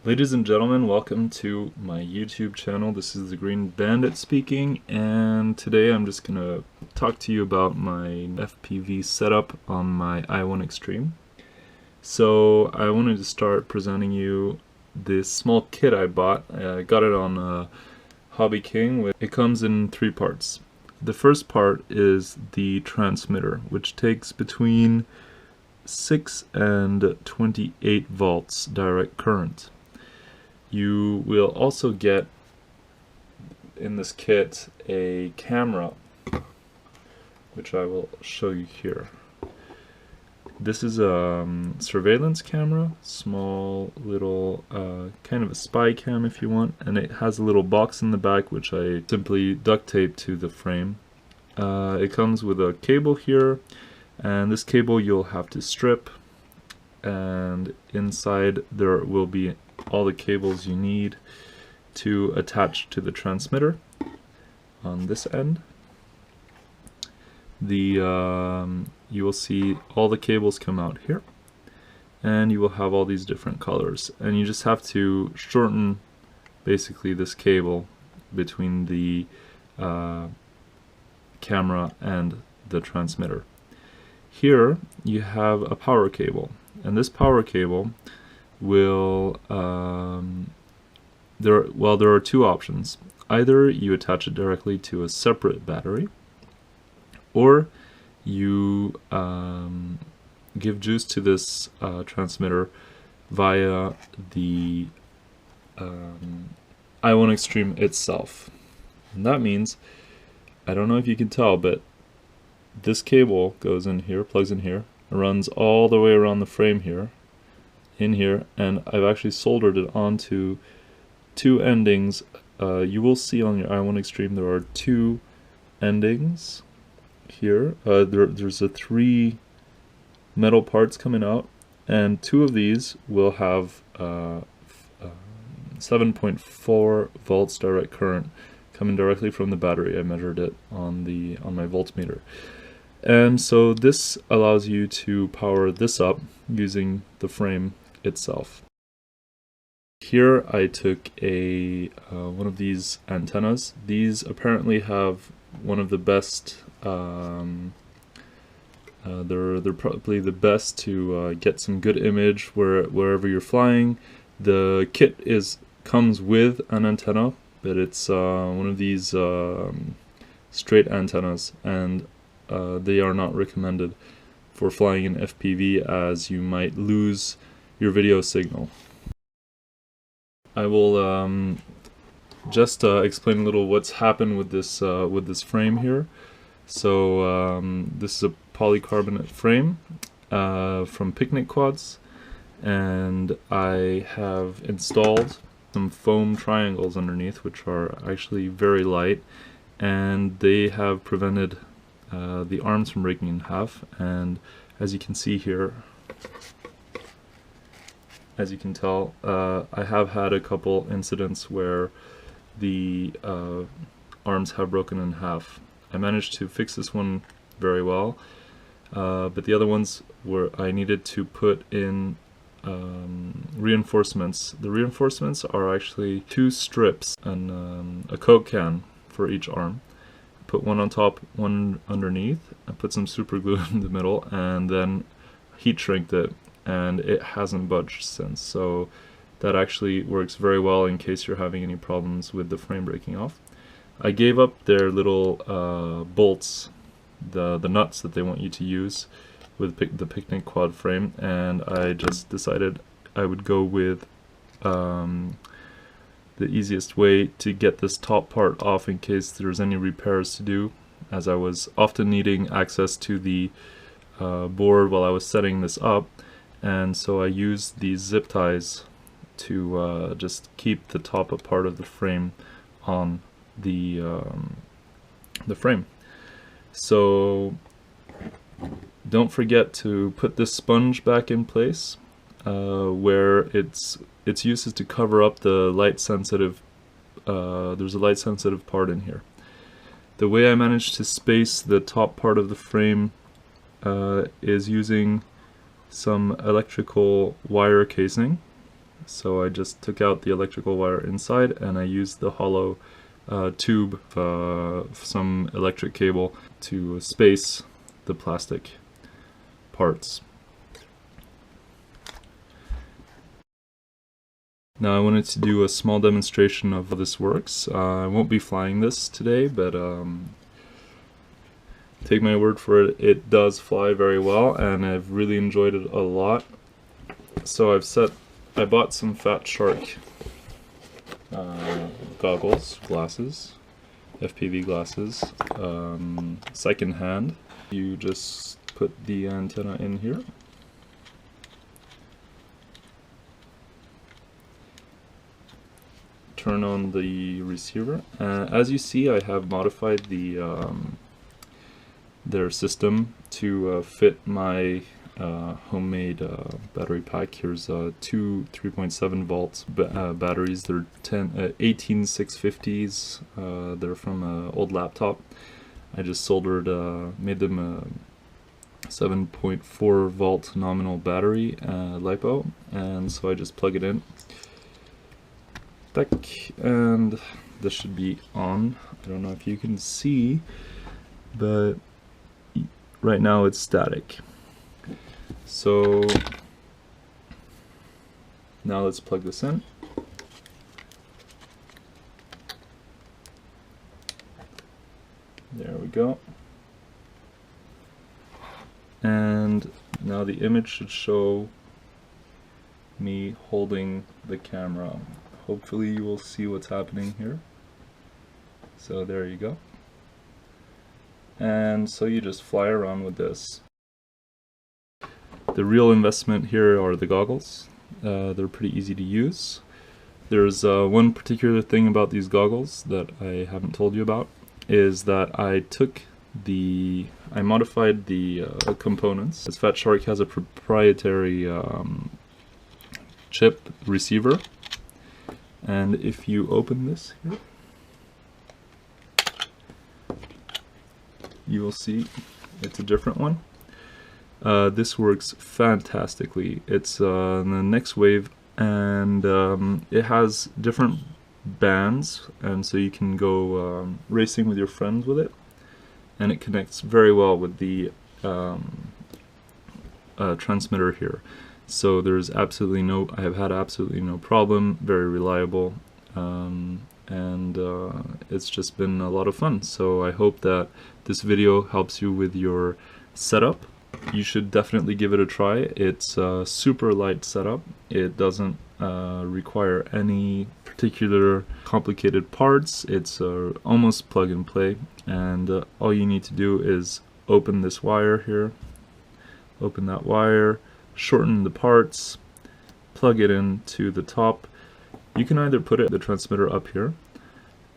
Ladies and gentlemen, welcome to my YouTube channel. This is the Green Bandit speaking, and today I'm just going to talk to you about my FPV setup on my i1 Extreme. So I wanted to start presenting you this small kit I bought. I got it on Hobby King. It comes in three parts. The first part is the transmitter, which takes between 6 and 28 volts direct current. You will also get in this kit a camera, which I will show you here. This is a surveillance camera, small little kind of a spy cam if you want, and it has a little box in the back which I simply duct tape to the frame. It comes with a cable here, and this cable you'll have to strip, and inside there will be all the cables you need to attach to the transmitter on this end. You will see all the cables come out here, and you will have all these different colors, and you just have to shorten basically this cable between the camera and the transmitter. Here you have a power cable, and this power cable will there are two options. Either you attach it directly to a separate battery, or you give juice to this transmitter via the i1 Extreme itself. And that means, I don't know if you can tell, but this cable goes in here, plugs in here, runs all the way around the frame here, in here, and I've actually soldered it onto two endings. You will see on your i1 Extreme there are two endings here. There's three metal parts coming out, and two of these will have 7.4 volts direct current coming directly from the battery. I measured it on my voltmeter. And so this allows you to power this up using the frame itself. Here I took a one of these antennas. These apparently have one of the best. They're probably the best to get some good image wherever you're flying. The kit comes with an antenna, but it's one of these straight antennas, and they are not recommended for flying in FPV, as you might lose your video signal. I will just explain a little what's happened with this frame here. So this is a polycarbonate frame from Picnic Quads, and I have installed some foam triangles underneath, which are actually very light, and they have prevented the arms from breaking in half. And as you can see here, as you can tell, I have had a couple incidents where the arms have broken in half. I managed to fix this one very well, but the other ones I needed to put in reinforcements. The reinforcements are actually two strips and a Coke can for each arm. Put one on top, one underneath, and put some super glue in the middle, and then heat shrinked it, and it hasn't budged since. So that actually works very well in case you're having any problems with the frame breaking off. I gave up their little bolts, the nuts that they want you to use with the Picnic Quad frame, and I just decided I would go with the easiest way to get this top part off in case there's any repairs to do, as I was often needing access to the board while I was setting this up. And so I used these zip ties to just keep the top part of the frame on the frame. So don't forget to put this sponge back in place, where its use is to cover up the light sensitive. There's a light sensitive part in here. The way I managed to space the top part of the frame is using some electrical wire casing So I just took out the electrical wire inside and I used the hollow tube of some electric cable to space the plastic parts. Now I wanted to do a small demonstration of how this works. I won't be flying this today, but take my word for it, it does fly very well and I've really enjoyed it a lot. So I bought some FatShark glasses, FPV glasses, second hand. You just put the antenna in here. Turn on the receiver. As you see, I have modified their system to fit my homemade battery pack. Here's two 3.7 volts batteries. They're 18650s. They're from an old laptop. I just soldered, made them a 7.4 volt nominal battery LiPo, and so I just plug it in. And this should be on. I don't know if you can see, but right now it's static. So now let's plug this in. There we go. And now the image should show me holding the camera. Hopefully you will see what's happening here. So there you go. And so you just fly around with this. The real investment here are the goggles. They're pretty easy to use. There's one particular thing about these goggles that I haven't told you about, is that I modified the components. As FatShark has a proprietary chip receiver. And if you open this here, you will see it's a different one. This works fantastically. It's the next wave, and it has different bands, and so you can go racing with your friends with it, and it connects very well with the transmitter here. So there's absolutely no, I have had absolutely no problem, very reliable, and it's just been a lot of fun. So I hope that this video helps you with your setup. You should definitely give it a try. It's a super light setup. It doesn't require any particular complicated parts. It's almost plug and play, and all you need to do is open this wire here, open that wire, shorten the parts, plug it into the top. You can either put the transmitter up here,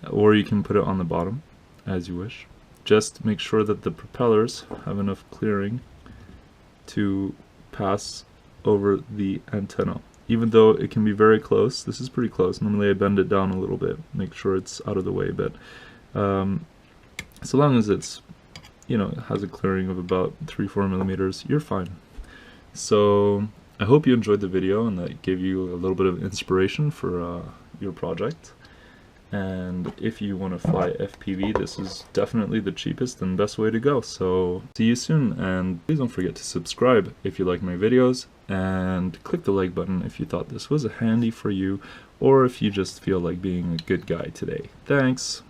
or you can put it on the bottom, as you wish. Just make sure that the propellers have enough clearing to pass over the antenna. Even though it can be very close, this is pretty close. Normally I bend it down a little bit, make sure it's out of the way, but so long as it's, you know, it has a clearing of about 3-4 millimeters, you're fine. So I hope you enjoyed the video and that gave you a little bit of inspiration for your project. And if you want to fly FPV, this is definitely the cheapest and best way to go. So see you soon, and please don't forget to subscribe if you like my videos, and click the like button if you thought this was handy for you, or if you just feel like being a good guy today. Thanks!